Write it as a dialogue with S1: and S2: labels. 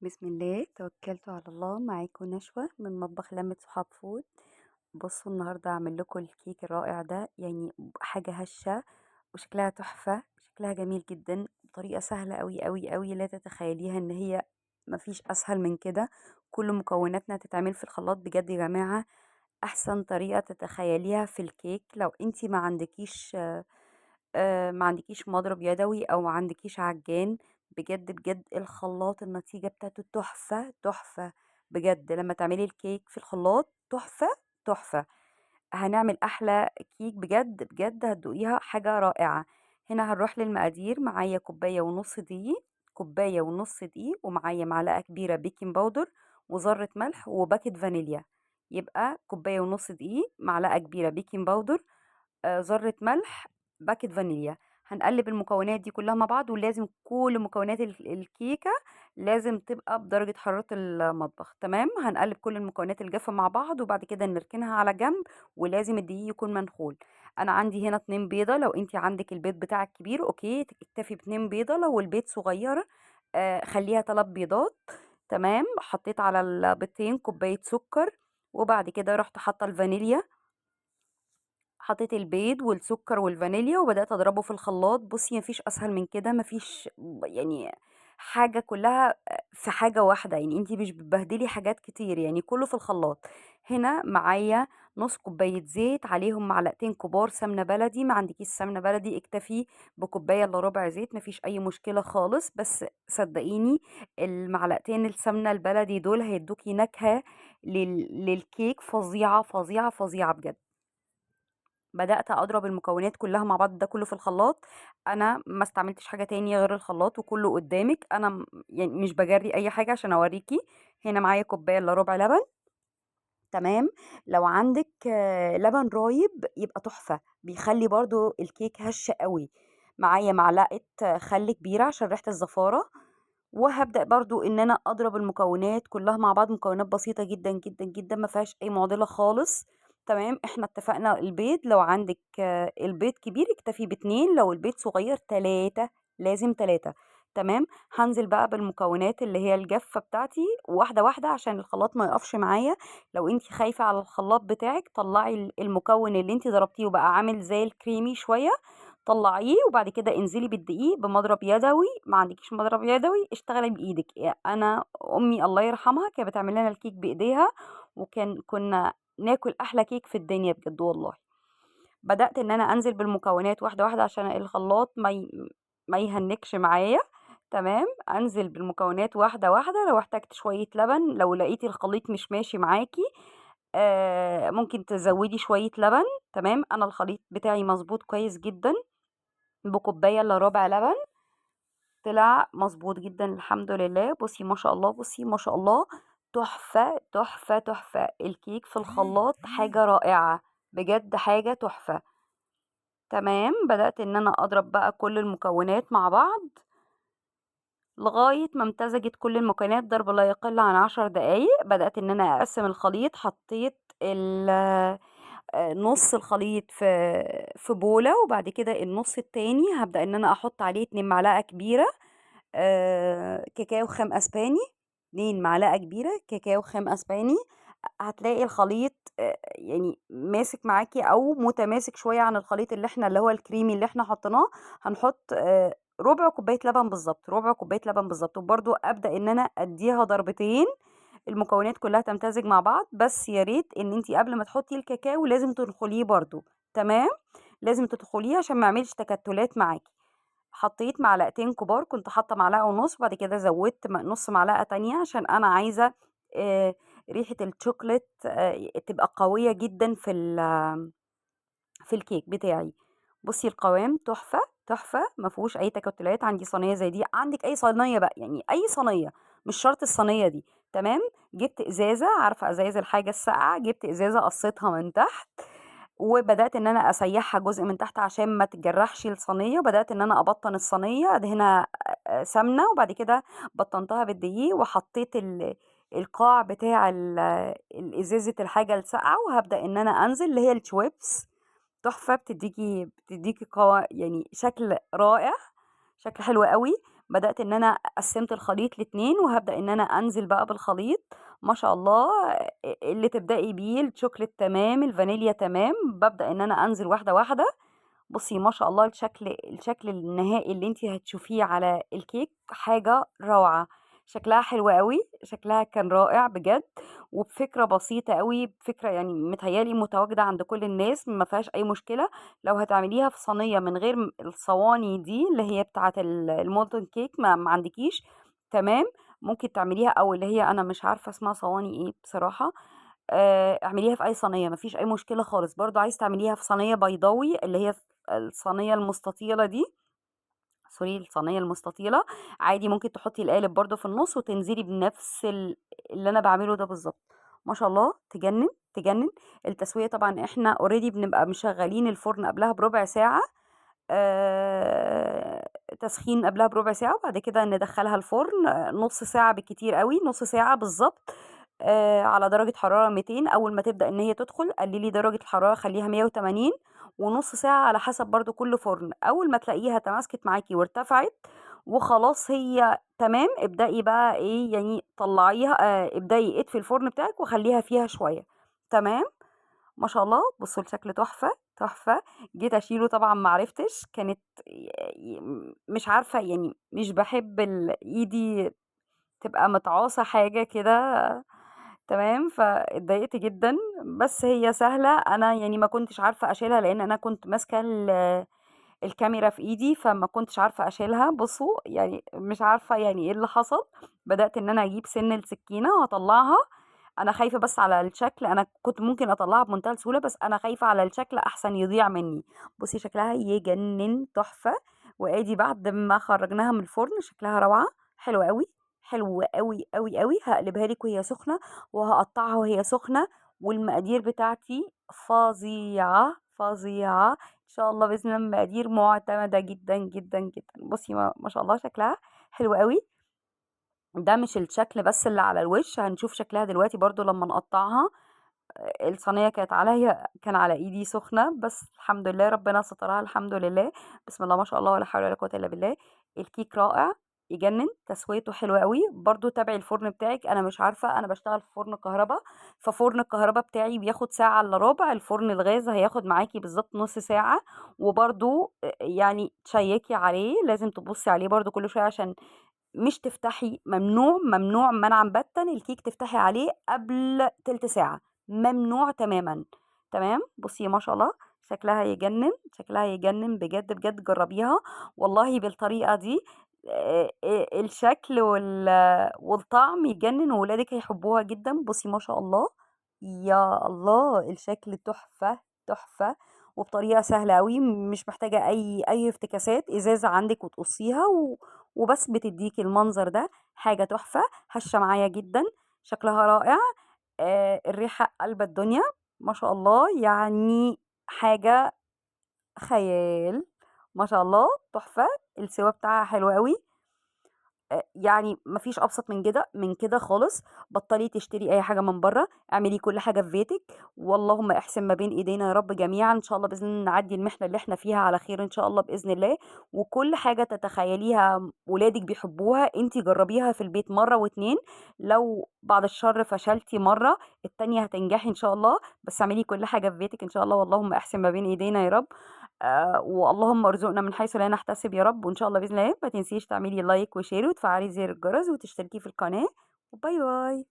S1: بسم الله توكلت على الله. معاكم نشوى من مطبخ لمة صحاب فود. بصوا النهارده هعمل لكم الكيك الرائع ده، يعني حاجه هشه وشكلها تحفه، شكلها جميل جدا بطريقه سهله قوي قوي قوي، لا تتخيليها ان هي مفيش اسهل من كده. كل مكوناتنا تتعمل في الخلاط بجد يا جماعه. احسن طريقه تتخيليها في الكيك. لو انتي ما عندكيش مضرب يدوي او ما عندكيش عجان، بجد بجد الخلاط النتيجة بتاعته تحفة تحفة. بجد لما تعملي الكيك في الخلاط تحفة تحفة. هنعمل احلى كيك بجد بجد، هتدوقيها حاجة رائعة. هنا هنروح للمقادير. معايا كوباية ونص دقيق، كوباية ونص دقيق، ومعايا معلقة كبيرة بيكنج باودر وذرة ملح وباكت فانيليا. يبقى كوباية ونص دقيق، معلقة كبيرة بيكنج باودر، ذرة ملح، باكت فانيليا. هنقلب المكونات دي كلها مع بعض، ولازم كل مكونات الكيكة لازم تبقى بدرجة حرارة المطبخ. تمام، هنقلب كل المكونات الجافة مع بعض وبعد كده نركنها على جنب. ولازم الدقيق يكون منخول. انا عندي هنا 2 بيضة. لو انت عندك البيض بتاعك كبير اوكي اكتفي ب2 بيضة. لو البيض صغير خليها 3 بيضات. تمام، حطيت على البيضتين كوباية سكر، وبعد كده رحت حاطة الفانيليا. حطيت البيض والسكر والفانيليا وبدأت اضربه في الخلاط. بصي مفيش اسهل من كده، مفيش يعني حاجة كلها في حاجة واحدة، يعني انتي مش بتبهدلي حاجات كتير، يعني كله في الخلاط. هنا معايا نص كوباية زيت، عليهم معلقتين كبار سمنة بلدي. ما عندكيش سمنة بلدي اكتفي بكوباية الا ربع زيت، مفيش اي مشكلة خالص. بس صدقيني المعلقتين السمنة البلدي دول هيدوكي نكهة للكيك فظيعة فظيعة فظيعة بجد. بدأت أضرب المكونات كلها مع بعض، ده كله في الخلاط. أنا ما استعملتش حاجة تانية غير الخلاط وكله قدامك. أنا يعني مش بجري أي حاجة عشان أوريكي. هنا معايا كوباية إلا ربع لبن. تمام. لو عندك لبن رايب يبقى تحفة، بيخلي برضو الكيك هش قوي. معايا معلقة خل كبيرة عشان ريحة الزفارة. وهبدأ برضو ان انا اضرب المكونات كلها مع بعض، مكونات بسيطة جدا جدا جدا ما فيهاش اي معضلة خالص. تمام، احنا اتفقنا البيض لو عندك البيض كبير اكتفي ب2، لو البيض صغير 3، لازم 3. تمام. هنزل بقى بالمكونات اللي هي الجافة بتاعتي واحدة واحدة عشان الخلاط ما يقفش معايا. لو انت خايفة على الخلاط بتاعك طلعي المكون اللي انت ضربتيه وبقى عامل زي الكريمي شوية، طلعيه وبعد كده انزلي بالدقيق بمضرب يدوي. ما عندكيش مضرب يدوي اشتغلي بايدك. انا امي الله يرحمها كانت بتعمل لنا الكيك بايديها، كنا ناكل احلى كيك في الدنيا بجد والله. بدأت ان انا انزل بالمكونات واحده واحده عشان الخلاط ما يهنكش معايا. تمام، انزل بالمكونات واحده واحده. لو احتجت شويه لبن، لو لقيتي الخليط مش ماشي معاكي ممكن تزودي شويه لبن. تمام، انا الخليط بتاعي مظبوط كويس جدا، بكوبايه الا ربع لبن طلع مظبوط جدا الحمد لله. بصي ما شاء الله، بصي ما شاء الله، تحفة تحفة تحفة. الكيك في الخلاط حاجة رائعة، بجد حاجة تحفة. تمام، بدأت ان انا اضرب بقى كل المكونات مع بعض لغاية ما امتزجت كل المكونات ضرب لا يقل عن 10 دقايق. بدأت ان انا اقسم الخليط. حطيت نص الخليط في بولة، وبعد كده النص التاني هبدأ ان انا احط عليه 2 معلقة كبيرة كاكاو خام اسباني. 2 معلقة كبيرة كاكاو خام اسباني. هتلاقي الخليط يعني ماسك معاكي او متماسك شوية عن الخليط اللي هو الكريمي اللي احنا حطيناه. هنحط ربع كوباية لبن بالظبط، ربع كوباية لبن بالظبط. وبرده ابدأ ان انا اديها ضربتين، المكونات كلها تمتزج مع بعض. بس يا ريت ان انتي قبل ما تحطي الكاكاو لازم تدخليه برضو. تمام، لازم تدخليه عشان ما يعملش تكتلات معاكي. حطيت معلقتين كبار، كنت حاطه معلقه ونص، بعد كده زودت نص معلقه تانية عشان انا عايزه ريحه الشوكليت تبقى قويه جدا في الكيك بتاعي. بصي القوام تحفه تحفه، ما فيهوش اي تكتلات. عندي صينيه زي دي، عندك اي صينيه بقى، يعني اي صينيه، مش شرط الصينيه دي. تمام، جبت ازازه، عارفه ازايز الحاجه الساقعه، جبت ازازه قصيتها من تحت وبدات ان انا اسيحها جزء من تحت عشان ما تجرحش الصينيه. وبدات ان انا ابطن الصينيه ادهنها سمنه، وبعد كده بطنتها بالدقيق وحطيت القاع بتاع الازازه الحاجه الساقعه، وهبدا ان انا انزل اللي هي الشويبس. تحفه، بتديكي يعني شكل رائع، شكل حلو قوي. بدأت ان انا قسمت الخليط لاتنين، وهبدأ ان انا انزل بقى بالخليط. ما شاء الله. اللي تبدأي بيه الشوكليت تمام، الفانيليا تمام، ببدأ ان انا انزل واحدة واحدة. بصي ما شاء الله، الشكل النهائي اللي انتي هتشوفيه على الكيك حاجة روعة. شكلها حلو قوي، شكلها كان رائع بجد. وبفكرة بسيطة قوي، بفكرة يعني متهيالي متواجدة عند كل الناس، ما فيهاش اي مشكلة. لو هتعمليها في صينية من غير الصواني دي اللي هي بتاعة المولتن كيك، ما عندكيش، تمام. ممكن تعمليها، او اللي هي انا مش عارفة اسمها صواني ايه بصراحة. اعمليها في اي صينيه، مفيش اي مشكله خالص. برضو عايز تعمليها في صينيه بيضاوي، اللي هي الصينيه المستطيله دي، سوري، الصينيه المستطيله. عادي ممكن تحطي القالب برضو في النص وتنزلي بنفس اللي انا بعمله ده بالظبط. ما شاء الله، تجنن تجنن. التسويه طبعا احنا اوريدي بنبقى مشغلين الفرن قبلها بربع ساعه. تسخين قبلها بربع ساعة، وبعد كده ندخلها الفرن نص ساعة بالكتير قوي، نص ساعة بالظبط. على درجة حرارة 200. أول ما تبدأ إن هي تدخل قللي درجة الحرارة، خليها 180. ونص ساعة على حسب برضو كل فرن. أول ما تلاقيها تماسكت معاكي وارتفعت وخلاص هي تمام، ابدأي بقى ايه يعني، طلعيها. ابدأي اطفي الفرن بتاعك وخليها فيها شوية. تمام. ما شاء الله، بصوا الشكل تحفة تحفة. جيت اشيله طبعا ما عرفتش، كانت مش عارفة يعني، مش بحب ايدي تبقى متعاصة حاجة كده. تمام، فاتضايقت جدا. بس هي سهلة، انا يعني ما كنتش عارفة اشيلها لان انا كنت ماسكة الكاميرا في ايدي، فما كنتش عارفة اشيلها. بصوا يعني مش عارفة يعني ايه اللي حصل. بدأت ان انا اجيب سن السكينة واطلعها. انا خايفة بس على الشكل، انا كنت ممكن اطلعها بمنتهى السهولة، بس انا خايفة على الشكل احسن يضيع مني. بصي شكلها يجنن تحفة. وادي بعد ما خرجناها من الفرن شكلها روعة. حلو قوي، حلو قوي قوي قوي. هقلبها لك وهي سخنة، وهقطعها وهي سخنة. والمقادير بتاعتي فظيعة فظيعة ان شاء الله، باذن الله مقادير معتمده جدا جدا جدا. بصي ما شاء الله شكلها حلو قوي. ده مش الشكل بس اللي على الوش، هنشوف شكلها دلوقتي برضو لما نقطعها. الصينيه كانت عليا، كان على ايدي سخنه، بس الحمد لله ربنا سترها الحمد لله. بسم الله ما شاء الله، ولا حول ولا قوه الا بالله. الكيك رائع، يجنن. تسويته حلوه قوي. برضو تابعي الفرن بتاعك. انا مش عارفه، انا بشتغل في فرن كهرباء، ففرن الكهرباء بتاعي بياخد ساعه الا ربع. الفرن الغاز هياخد معاكي بالظبط نص ساعه. وبرضو يعني تشيكي عليه، لازم تبصي عليه برضو كل شويه، عشان مش تفتحي، ممنوع ممنوع منعا باتا الكيك تفتحي عليه قبل تلت ساعة. ممنوع تماما. تمام. بصي ما شاء الله، شكلها يجنن، شكلها يجنن بجد بجد. جربيها والله بالطريقة دي. الشكل والطعم يجنن، وولادك هيحبوها جدا. بصي ما شاء الله، يا الله، الشكل تحفة تحفة. وبطريقة سهلة أوي، مش محتاجة أي افتكاسات. إزازة عندك وتقصيها وبس بتديكي المنظر ده. حاجة تحفة، هشة معايا جدا، شكلها رائع. الريحة قلب الدنيا. ما شاء الله يعني، حاجة خيال. ما شاء الله، تحفة. السوا بتاعها حلو قوي. يعني مفيش ابسط من كده، من كده خالص. بطلي تشتري اي حاجه من بره، اعملي كل حاجه في بيتك. واللهم احسن ما بين ايدينا يا رب جميعا. ان شاء الله باذن الله نعدي المحنه اللي احنا فيها على خير ان شاء الله باذن الله. وكل حاجه تتخيليها ولادك بيحبوها انتي جربيها في البيت مره واتنين. لو بعد الشر فشلتي مره، التانية هتنجحي ان شاء الله. بس اعملي كل حاجه في بيتك ان شاء الله، واللهم احسن ما بين ايدينا يا رب. واللهم ارزقنا من حيث لا نحتسب يا رب. وان شاء الله باذن الله ما تنسيش تعملي لايك وشير وتفعلي زر الجرس وتشتركي في القناه. وباي باي.